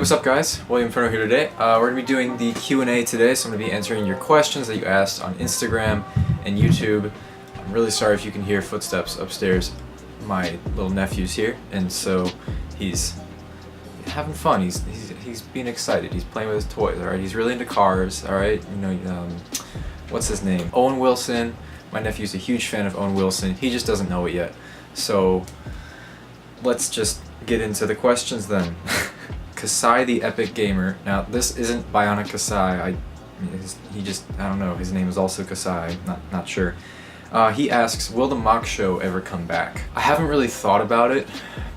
what's up guys? William Inferno here today. We're going to be doing the Q&A today, so I'm going to be answering your questions that you asked on Instagram and YouTube. I'm really sorry if you can hear footsteps upstairs. My little nephew's here, and so he's having fun. He's being excited. He's playing with his toys, alright? He's really into cars, alright? You know, what's his name? Owen Wilson. My nephew's a huge fan of Owen Wilson. He just doesn't know it yet. So let's just get into the questions then. Kasai the Epic Gamer. Now this isn't Bionic Kasai. I don't know. His name is also Kasai. Not sure. He asks, will the mock show ever come back? I haven't really thought about it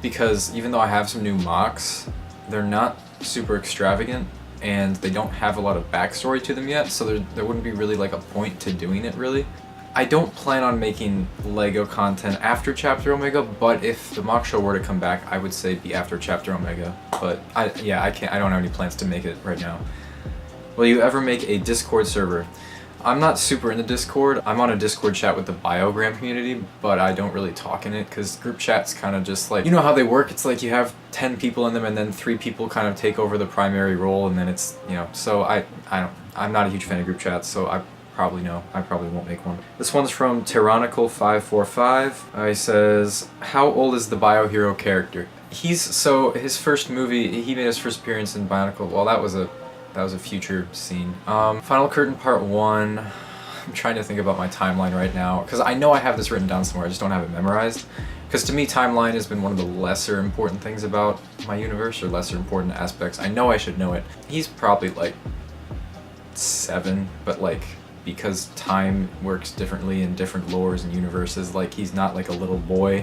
because even though I have some new mocks, they're not super extravagant and they don't have a lot of backstory to them yet, so there wouldn't be really like a point to doing it really. I don't plan on making LEGO content after Chapter Omega, but if the mock show were to come back, I would say be after Chapter Omega. But I don't have any plans to make it right now. Will you ever make a Discord server? I'm not super into Discord. I'm on a Discord chat with the Biogram community, but I don't really talk in it because group chat's kind of just like, you know how they work? It's like you have 10 people in them and then 3 people kind of take over the primary role, and then it's, you know, so I'm not a huge fan of group chats, so I probably won't make one. This one's from Tyrannical545. He says, how old is the Biohero character? His first movie, he made his first appearance in Bionicle. Well, that was a future scene. Final Curtain Part 1. I'm trying to think about my timeline right now, because I know I have this written down somewhere, I just don't have it memorized. Because to me, timeline has been one of the lesser important things about my universe, or lesser important aspects. I know I should know it. He's probably like 7, but like, because time works differently in different lores and universes, like he's not like a little boy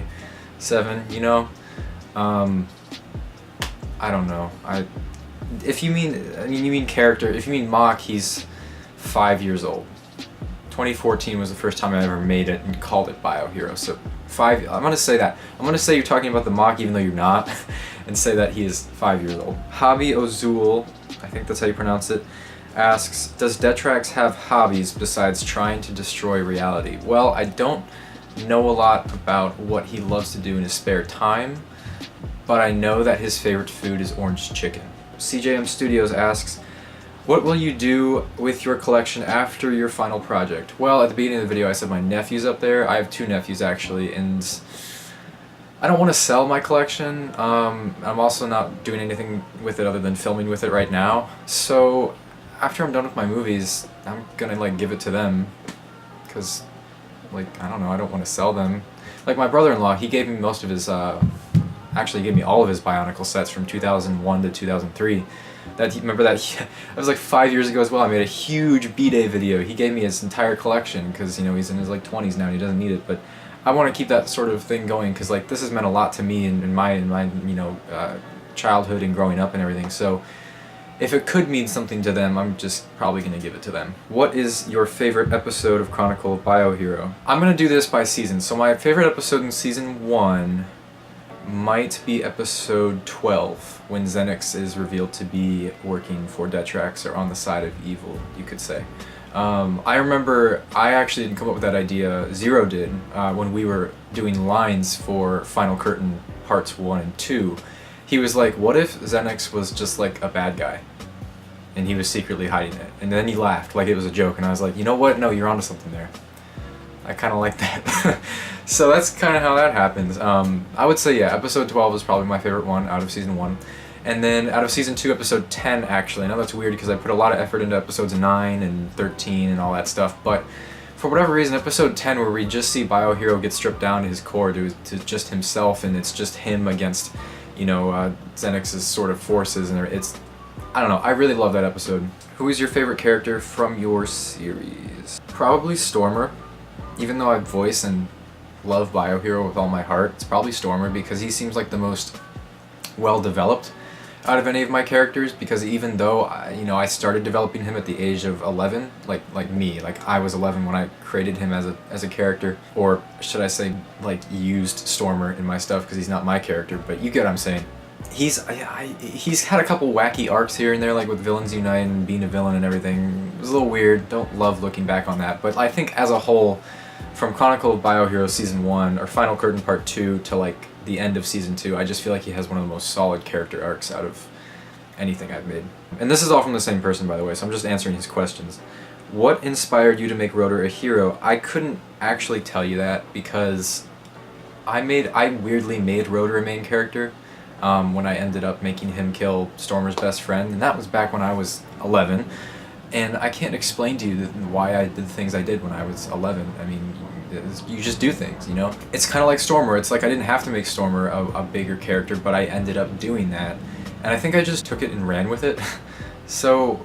7, you know? I don't know. If you mean character, if you mean mock, he's 5 years old. 2014 was the first time I ever made it and called it Biohero, so I'm gonna say that. I'm gonna say you're talking about the mock even though you're not, and say that he is 5 years old. Hobby Ozul, I think that's how you pronounce it, asks, does Detrax have hobbies besides trying to destroy reality? Well, I don't know a lot about what he loves to do in his spare time, but I know that his favorite food is orange chicken. CJM Studios asks, what will you do with your collection after your final project? Well, at the beginning of the video I said my nephew's up there. I have 2 nephews actually, and I don't want to sell my collection. I'm also not doing anything with it other than filming with it right now. So after I'm done with my movies, I'm gonna like give it to them, because like, I don't know, I don't want to sell them. Like my brother-in-law, he gave me most of his, actually he gave me all of his Bionicle sets from 2001 to 2003. Remember that, that was like 5 years ago as well. I made a huge B-Day video. He gave me his entire collection because, you know, he's in his like 20s now and he doesn't need it, but I want to keep that sort of thing going because like this has meant a lot to me in my you know, childhood and growing up and everything. So if it could mean something to them, I'm just probably going to give it to them. What is your favorite episode of Chronicle of Biohero? I'm going to do this by season. So my favorite episode in season 1 might be episode 12, when Xenix is revealed to be working for Detrax, or on the side of evil, you could say. I remember I actually didn't come up with that idea, Zero did, when we were doing lines for Final Curtain Parts 1 and 2. He was like, what if Xenix was just like a bad guy? And he was secretly hiding it. And then he laughed like it was a joke, and I was like, you know what? No, you're onto something there. I kind of like that. So that's kind of how that happens. I would say, yeah, episode 12 is probably my favorite one out of season 1. And then out of season 2, episode 10, actually. I know that's weird because I put a lot of effort into episodes 9 and 13 and all that stuff, but for whatever reason, episode 10, where we just see Biohero get stripped down to his core, to just himself, and it's just him against, you know, Xenix's sort of forces, and I don't know, I really love that episode. Who is your favorite character from your series? Probably Stormer. Even though I voice and love Biohero with all my heart, it's probably Stormer because he seems like the most well-developed out of any of my characters, because even though I started developing him at the age of 11, like I was 11 when I created him as a character, or should I say like used Stormer in my stuff, because he's not my character, but you get what I'm saying. He's had a couple wacky arcs here and there, like with Villains Unite and being a villain and everything. It was a little weird, don't love looking back on that, but I think as a whole, from Chronicle of Biohero Season 1, or Final Curtain Part 2 to like the end of Season 2, I just feel like he has one of the most solid character arcs out of anything I've made. And this is all from the same person, by the way, so I'm just answering his questions. What inspired you to make Rotor a hero? I couldn't actually tell you that because I weirdly made Rotor a main character when I ended up making him kill Stormer's best friend, and that was back when I was 11. And I can't explain to you why I did the things I did when I was 11. I mean, you just do things, you know? It's kind of like Stormer. It's like I didn't have to make Stormer a bigger character, but I ended up doing that. And I think I just took it and ran with it. So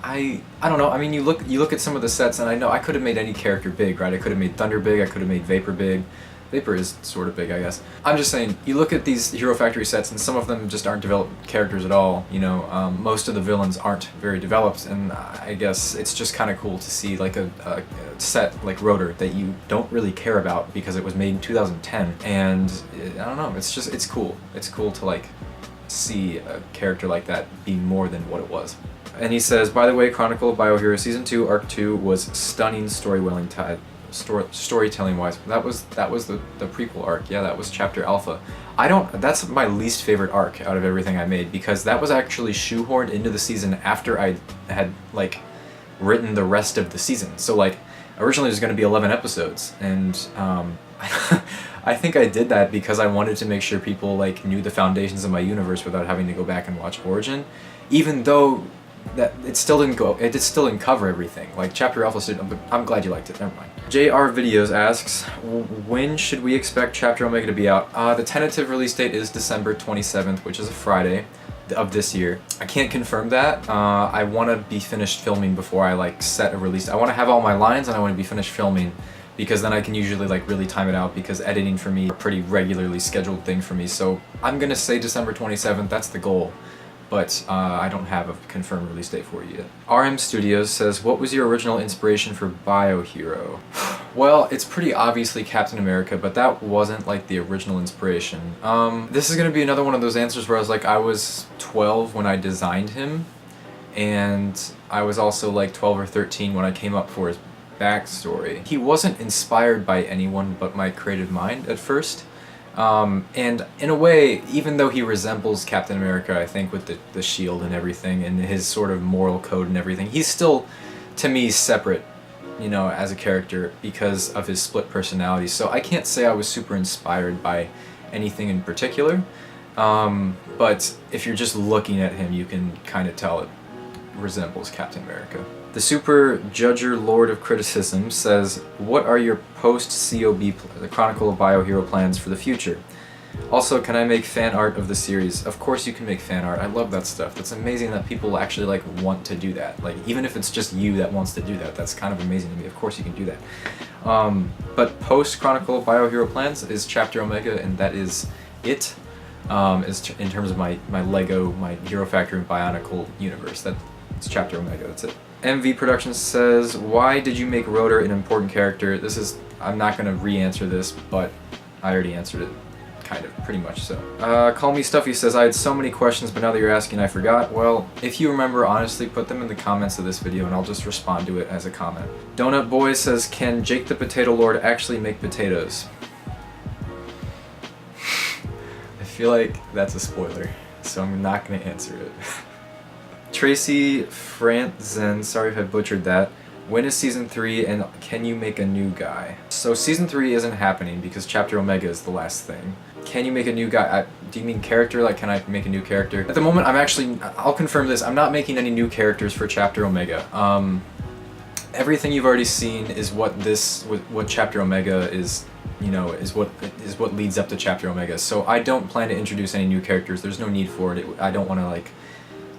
I don't know. I mean, you look at some of the sets, and I know I could have made any character big, right? I could have made Thunder big. I could have made Vapor big. Vapor is sort of big, I guess. I'm just saying, you look at these Hero Factory sets, and some of them just aren't developed characters at all. You know, most of the villains aren't very developed, and I guess it's just kind of cool to see like a set like Rotor that you don't really care about because it was made in 2010, and I don't know. It's cool. It's cool to like see a character like that be more than what it was. And he says, by the way, Chronicle of Biohero Season 2, Arc 2 was stunning storytelling wise. That was the prequel arc. Yeah, that was Chapter Alpha. That's my least favorite arc out of everything I made because that was actually shoehorned into the season after I had like written the rest of the season. So like originally there's going to be 11 episodes, and I think I did that because I wanted to make sure people like knew the foundations of my universe without having to go back and watch Origin, even though that it still didn't cover everything. Like Chapter Alpha did, I'm glad you liked it, never mind. JR Videos asks, when should we expect Chapter Omega to be out? The tentative release date is December 27th, which is a Friday of this year. I can't confirm that. I want to be finished filming before I like set a release. I want to have all my lines and I want to be finished filming, because then I can usually like really time it out, because editing for me is a pretty regularly scheduled thing for me. So I'm gonna say December 27th, that's the goal. But I don't have a confirmed release date for you yet. RM Studios says, what was your original inspiration for Biohero? Well, it's pretty obviously Captain America, but that wasn't like the original inspiration. This is gonna be another one of those answers where I was 12 when I designed him, and I was also like 12 or 13 when I came up for his backstory. He wasn't inspired by anyone but my creative mind at first. And in a way, even though he resembles Captain America, I think, with the shield and everything, and his sort of moral code and everything, he's still, to me, separate, you know, as a character because of his split personality. So I can't say I was super inspired by anything in particular, but if you're just looking at him, you can kind of tell it resembles Captain America. The Super Judger Lord of Criticism says, what are your post-COB, the Chronicle of Biohero plans for the future? Also, can I make fan art of the series? Of course you can make fan art. I love that stuff. That's amazing that people actually like want to do that. Like, even if it's just you that wants to do that, that's kind of amazing to me. Of course you can do that. But post-Chronicle of Biohero plans is Chapter Omega, and that is it. In terms of my Lego, my Hero Factory and Bionicle universe. It's Chapter Omega, that's it. MV Productions says, why did you make Rotor an important character? I'm not going to re-answer this, but I already answered it, kind of, pretty much so. Call Me Stuffy says, I had so many questions, but now that you're asking, I forgot. Well, if you remember, honestly, put them in the comments of this video, and I'll just respond to it as a comment. Donut Boy says, can Jake the Potato Lord actually make potatoes? I feel like that's a spoiler, so I'm not going to answer it. Tracy Franzen, sorry if I butchered that. When is Season 3, and can you make a new guy? So Season 3 isn't happening because Chapter Omega is the last thing. Can you make a new guy? Do you mean character? Like, can I make a new character? At the moment, I'll confirm this, I'm not making any new characters for Chapter Omega. Everything you've already seen is what Chapter Omega is, you know, is what leads up to Chapter Omega. So I don't plan to introduce any new characters. There's no need for it. I don't want to like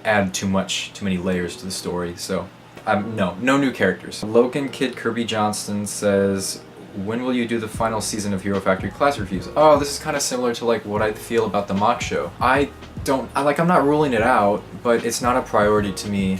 add too many layers to the story, so no new characters. Logan Kid Kirby Johnston says, when will you do the final season of Hero Factory class reviews? Oh, this is kind of similar to like what I feel about the mock show. I'm not ruling it out, but it's not a priority to me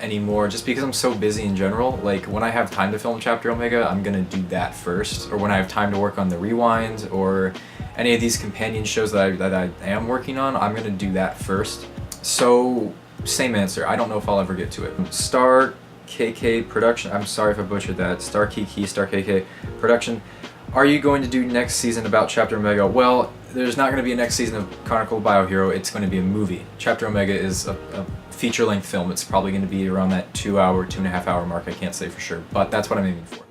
anymore just because I'm so busy in general. Like, when I have time to film Chapter Omega, I'm gonna do that first, or when I have time to work on the Rewind or any of these companion shows that I am working on, I'm gonna do that first. So, same answer. I don't know if I'll ever get to it. Star KK Production, I'm sorry if I butchered that. Star KK Production, are you going to do next season about Chapter Omega? Well, there's not going to be a next season of Chronicle of Biohero. It's going to be a movie. Chapter Omega is a feature-length film. It's probably going to be around that 2 hour, 2.5 hour mark. I can't say for sure, but that's what I'm aiming for.